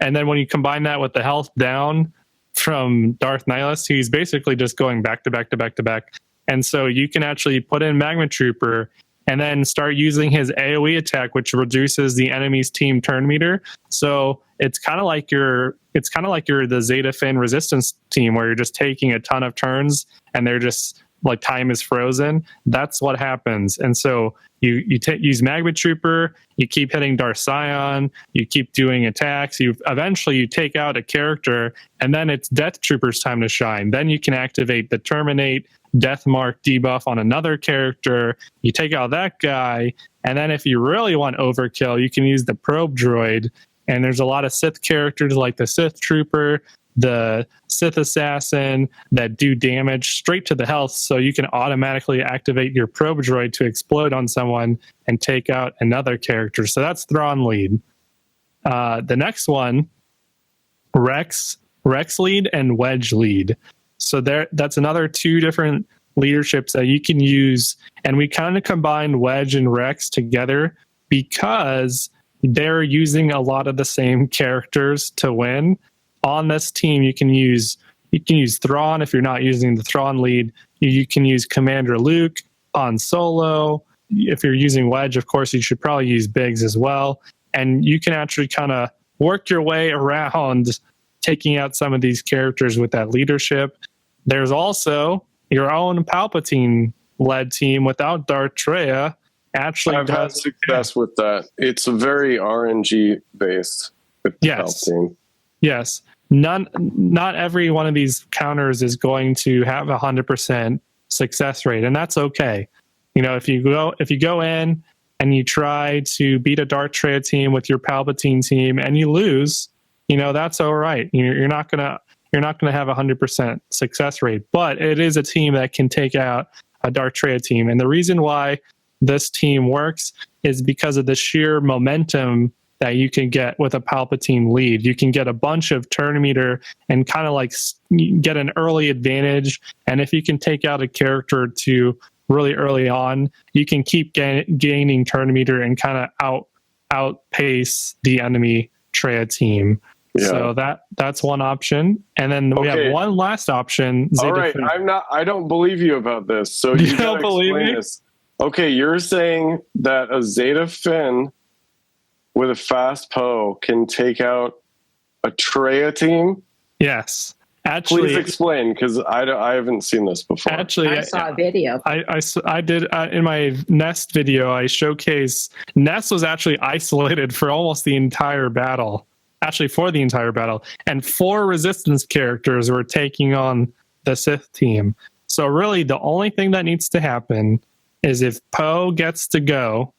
then when you combine that with the health down from Darth Nihilus, he's basically just going back to back to back to back. And so you can actually put in Magma Trooper and then start using his AoE attack, which reduces the enemy's team turn meter. So it's kind of like you're the Zeta Fin resistance team, where you're just taking a ton of turns and they're just like time is frozen. That's what happens. And so you use Magma Trooper, you keep hitting Darth Scion, you keep doing attacks, you eventually take out a character, and then it's Death Trooper's time to shine. Then you can activate the Terminate Death Mark debuff on another character, you take out that guy, and then if you really want overkill, you can use the Probe Droid. And there's a lot of Sith characters like the Sith Trooper, the Sith Assassin, that do damage straight to the health, so you can automatically activate your Probe Droid to explode on someone and take out another character. So that's Thrawn lead. The next one, Rex lead and Wedge lead. So that's another 2 different leaderships that you can use, and we kind of combined Wedge and Rex together because they're using a lot of the same characters to win. On this team, you can use Thrawn if you're not using the Thrawn lead. You can use Commander Luke on Solo. If you're using Wedge, of course, you should probably use Biggs as well. And you can actually kind of work your way around taking out some of these characters with that leadership. There's also your own Palpatine-led team without Darth Traya. Actually, I've had success with that. It's very RNG based with the Palpatine. Yes. Not every one of these counters is going to have 100% success rate, and that's okay. You know, if you go in and you try to beat a Darth Traya team with your Palpatine team and you lose, you know, that's all right. You're not gonna have 100% success rate, but it is a team that can take out a Darth Traya team. And the reason why this team works is because of the sheer momentum that you can get with a Palpatine lead. You can get a bunch of turn meter and kind of like get an early advantage. And if you can take out a character to really early on, you can keep gaining turn meter and kind of outpace the enemy Traya team. Yeah. So that's one option. And then we have one last option. All right, I don't believe you about this. So you don't believe me? This. Okay, you're saying that a Zeta Finn with a fast Poe can take out a Traya team? Yes. Actually, please explain, because I haven't seen this before. Actually, I saw a video. I did in my Nest video. I showcased Nest was actually isolated for almost the entire battle. Actually, for the entire battle, and 4 resistance characters were taking on the Sith team. So really, the only thing that needs to happen is if Poe gets to go,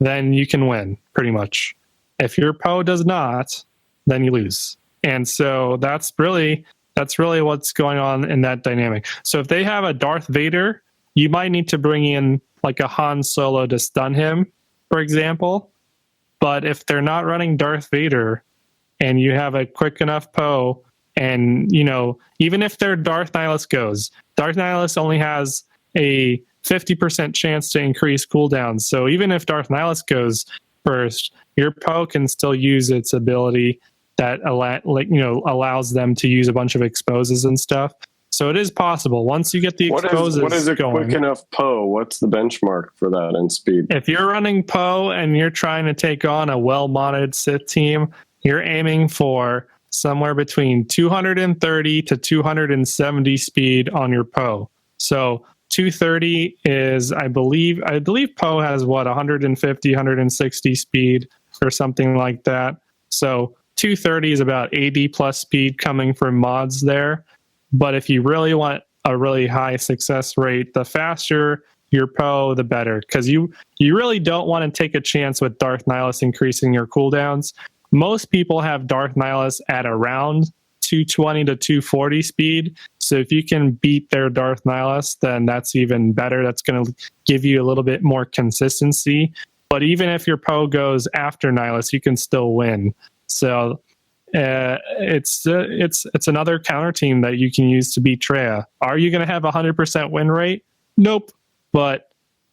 then you can win, pretty much. If your Poe does not, then you lose. And so that's really what's going on in that dynamic. So if they have a Darth Vader, you might need to bring in like a Han Solo to stun him, for example. But if they're not running Darth Vader and you have a quick enough Poe, and, you know, even if their Darth Nihilus goes, Darth Nihilus only has a 50% chance to increase cooldowns. So even if Darth Nihilus goes first, your Poe can still use its ability that allows them to use a bunch of exposes and stuff. So it is possible once you get the exposes. What is a quick enough Poe? What's the benchmark for that in speed? If you're running Poe and you're trying to take on a well-modded Sith team, you're aiming for somewhere between 230 to 270 speed on your Poe. So 230 is, I believe Poe has 150, 160 speed or something like that. So 230 is about 80 plus speed coming from mods there. But if you really want a really high success rate, the faster your Poe, the better. Because you really don't want to take a chance with Darth Nihilus increasing your cooldowns. Most people have Darth Nihilus at around 220 to 240 speed. So if you can beat their Darth Nihilus, then that's even better. That's going to give you a little bit more consistency. But even if your Poe goes after Nihilus, you can still win. So it's another counter team that you can use to beat Traya. Are you going to have a 100% win rate? Nope. But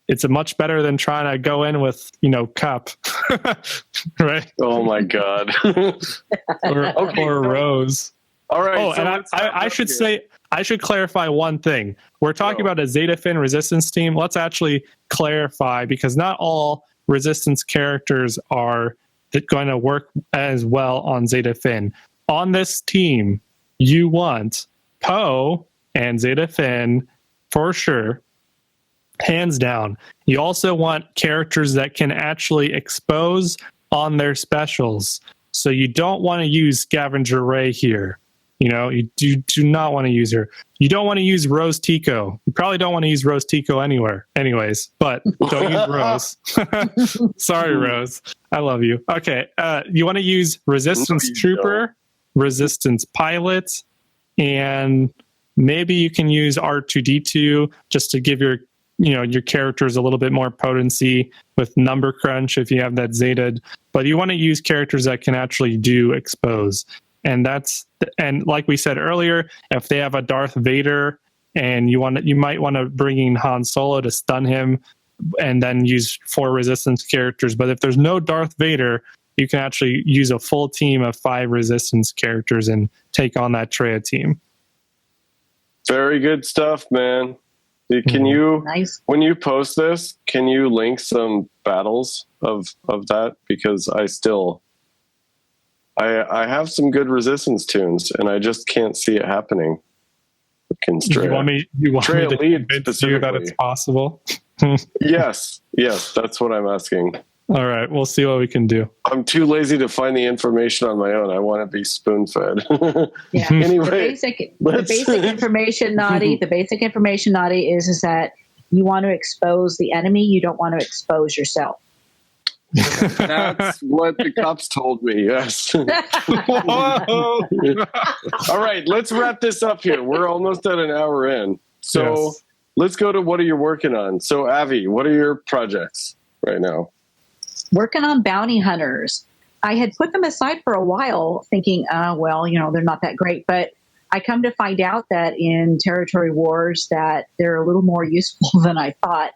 it's a much better than trying to go in with, Cup, right? Oh my God. or Rose. All right. Oh, so and I should clarify one thing. We're talking about a Zeta Finn resistance team. Let's actually clarify, because not all resistance characters are going to work as well on Zeta Finn. On this team, you want Poe and Zeta Finn for sure, hands down. You also want characters that can actually expose on their specials. So you don't want to use Scavenger Ray here. You do not want to use her. You don't want to use Rose Tico. You probably don't want to use Rose Tico anyways, but don't use Rose. Sorry, Rose. I love you. Okay. You want to use Resistance Trooper, Resistance Pilot, and maybe you can use R2D2 just to give your characters a little bit more potency with number crunch if you have that Zetaed. But you want to use characters that can actually do expose. And like we said earlier, if they have a Darth Vader and you might want to bring in Han Solo to stun him and then use 4 resistance characters. But if there's no Darth Vader, you can actually use a full team of 5 resistance characters and take on that Traya team. Very good stuff, man. Can you, when you post this, can you link some battles of that? Because I have some good resistance tunes, and I just can't see it happening. You want me to convince you that it's possible? Yes, that's what I'm asking. All right, we'll see what we can do. I'm too lazy to find the information on my own. I want to be spoon-fed. Yeah. Anyway, the basic information, Knotty. The basic information, Knotty, is that you want to expose the enemy. You don't want to expose yourself. That's what the cops told me. Yes. All right, let's wrap this up here. We're almost at an hour in. So let's go to what are you working on? So, Avi, what are your projects right now? Working on bounty hunters. I had put them aside for a while thinking, well, they're not that great. But I come to find out that in territory wars that they're a little more useful than I thought.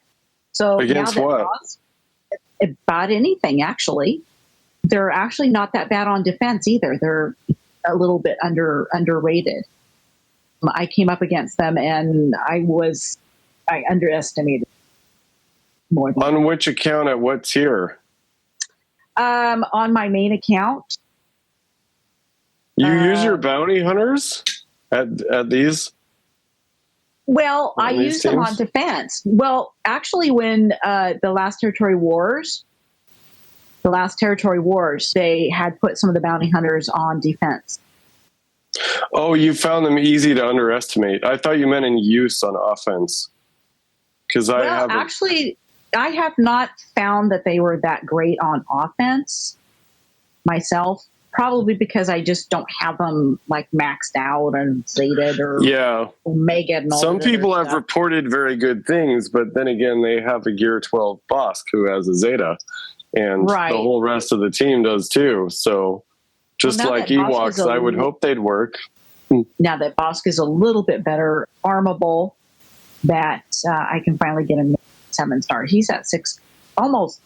So Against now that what? about anything, actually. They're actually not that bad on defense either. They're a little bit underrated. I came up against them and I underestimated more than On which account at what tier? on my main account. You use your bounty hunters at these? Well, I these use them teams? on defense. Well, actually, when the last territory wars, they had put some of the bounty hunters on defense. Oh, you found them easy to underestimate. I thought you meant in use on offense. Because Actually, I have not found that they were that great on offense myself. Probably because I just don't have them like maxed out and Zeted or Omega and all Some that other people have stuff. reported very good things, but then again, they have a Gear 12 Bosk who has a Zeta, and Right. the whole rest of the team does too. So, just Well, now like that Bosk Ewoks, is a I would hope they'd work. Now that Bosk is a little bit better armable, that I can finally get him 7-star. He's at 6, almost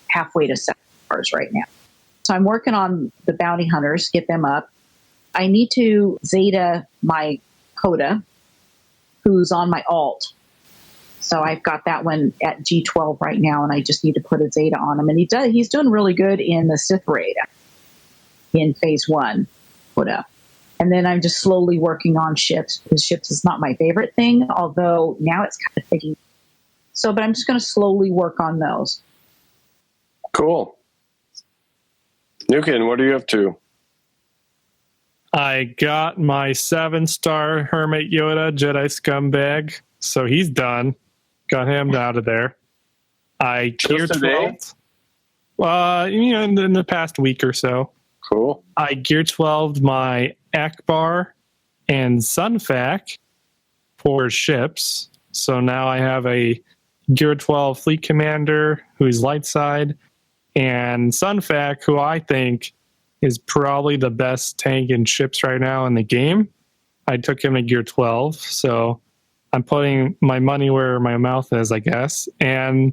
halfway to 7 stars right now. So I'm working on the bounty hunters, get them up. I need to Zeta my Coda, who's on my alt. So I've got that one at G12 right now, and I just need to put a Zeta on him. And he's doing really good in the Sith Raid in phase 1 Coda. And then I'm just slowly working on ships, because ships is not my favorite thing, although now it's kind of taking. So, but I'm just going to slowly work on those. Cool. Nukin, what are you up to? I got my 7-star Hermit Yoda Jedi Scumbag, so he's done. Got him out of there. I Gear Just today? 12. In the past week or so. Cool. I Gear 12 my Akbar and Sunfac for ships. So now I have a Gear 12 Fleet Commander who's light side, and Sunfac, who I think is probably the best tank in ships right now in the game. I took him to Gear 12, so I'm putting my money where my mouth is, I guess. And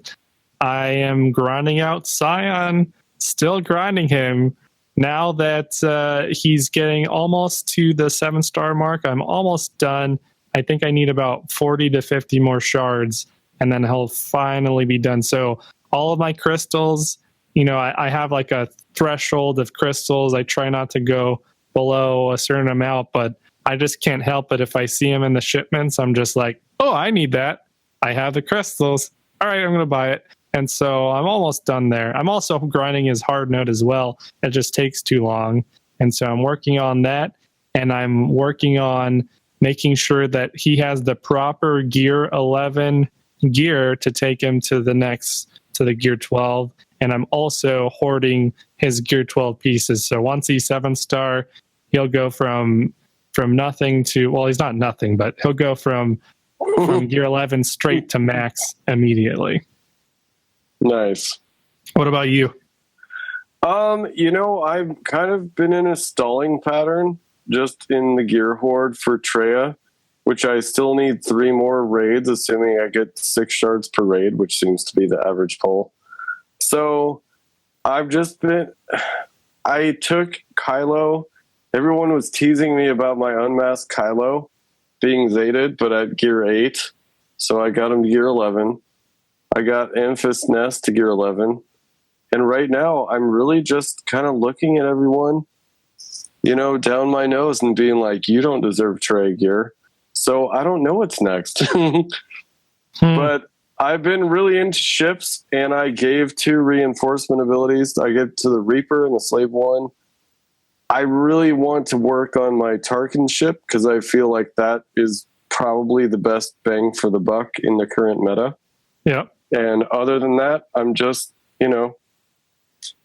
I am grinding out Scion, still grinding him. Now that he's getting almost to the 7-star mark, I'm almost done. I think I need about 40 to 50 more shards, and then he'll finally be done. So all of my crystals, I have like a threshold of crystals. I try not to go below a certain amount, but I just can't help it. If I see them in the shipments, I'm just like, oh, I need that. I have the crystals. All right, I'm going to buy it. And so I'm almost done there. I'm also grinding his hard node as well. It just takes too long. And so I'm working on that. And I'm working on making sure that he has the proper Gear 11 gear to take him to the Gear 12. And I'm also hoarding his Gear 12 pieces. So once he's 7-star, he'll go from nothing to, well, he's not nothing, but he'll go from Gear 11 straight to max immediately. Nice. What about you? I've kind of been in a stalling pattern just in the gear hoard for Traya, which I still need 3 more raids, assuming I get 6 shards per raid, which seems to be the average poll. So I took Kylo. Everyone was teasing me about my unmasked Kylo being Zeted, but at Gear 8. So I got him to Gear 11. I got Enfys Nest to Gear 11. And right now, I'm really just kind of looking at everyone, down my nose and being like, you don't deserve Traya gear. So I don't know what's next. But I've been really into ships, and I gave 2 reinforcement abilities. I gave to the Reaper and the Slave 1. I really want to work on my Tarkin ship because I feel like that is probably the best bang for the buck in the current meta. Yeah. And other than that, I'm just,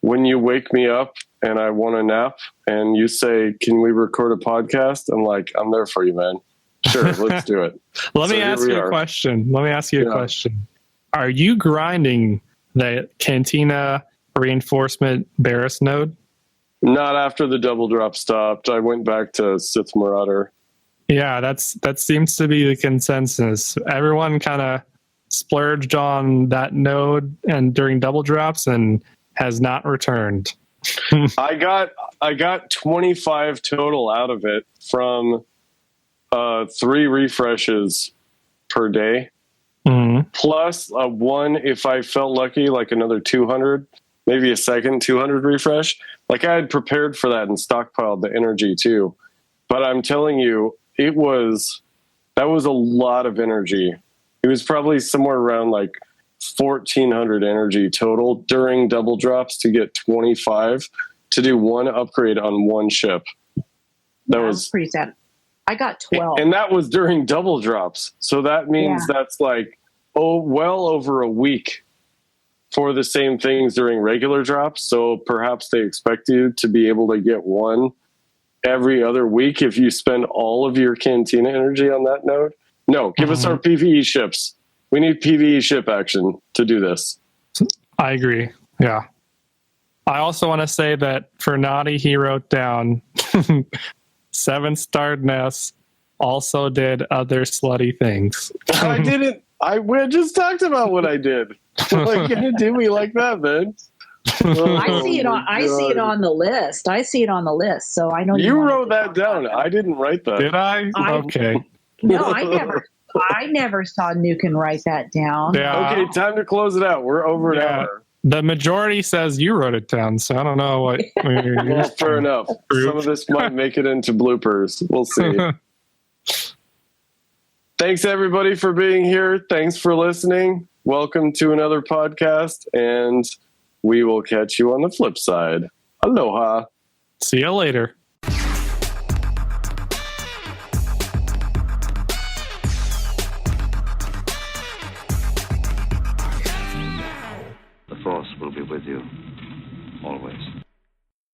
when you wake me up and I want a nap and you say, can we record a podcast? I'm like, I'm there for you, man. Sure, let's do it. Let So me here ask we you a are. question. Let me ask you a Yeah. question. Are you grinding the Cantina Reinforcement Barris node? Not after the double drop stopped. I went back to Sith Marauder. Yeah, that seems to be the consensus. Everyone kind of splurged on that node and during double drops and has not returned. I got 25 total out of it from 3 refreshes per day, plus one if I felt lucky, like another 200, maybe a second 200 refresh. Like I had prepared for that and stockpiled the energy too. But I'm telling you, that was a lot of energy. It was probably somewhere around like 1,400 energy total during double drops to get 25 to do one upgrade on one ship. That was pretty sad. I got 12. And that was during double drops. So that means that's like, well over a week for the same things during regular drops. So perhaps they expect you to be able to get one every other week if you spend all of your Cantina energy on that node. No, give us our PvE ships. We need PvE ship action to do this. I agree. Yeah. I also want to say that for Knotty, he wrote down 7-star Nest also did other slutty things. I didn't. We just talked about what I did. Like, you didn't do me like that, man. I see it on the list. I see it on the list, so I know you wrote that down. I didn't write that. Did I? Okay. No, I never saw Nukin write that down. Yeah. Okay, time to close it out. We're over an hour. The majority says you wrote it down, so I don't know what. Well, fair enough. Some of this might make it into bloopers. We'll see. Thanks, everybody, for being here. Thanks for listening. Welcome to another podcast, and we will catch you on the flip side. Aloha. See you later. The Force will be with you.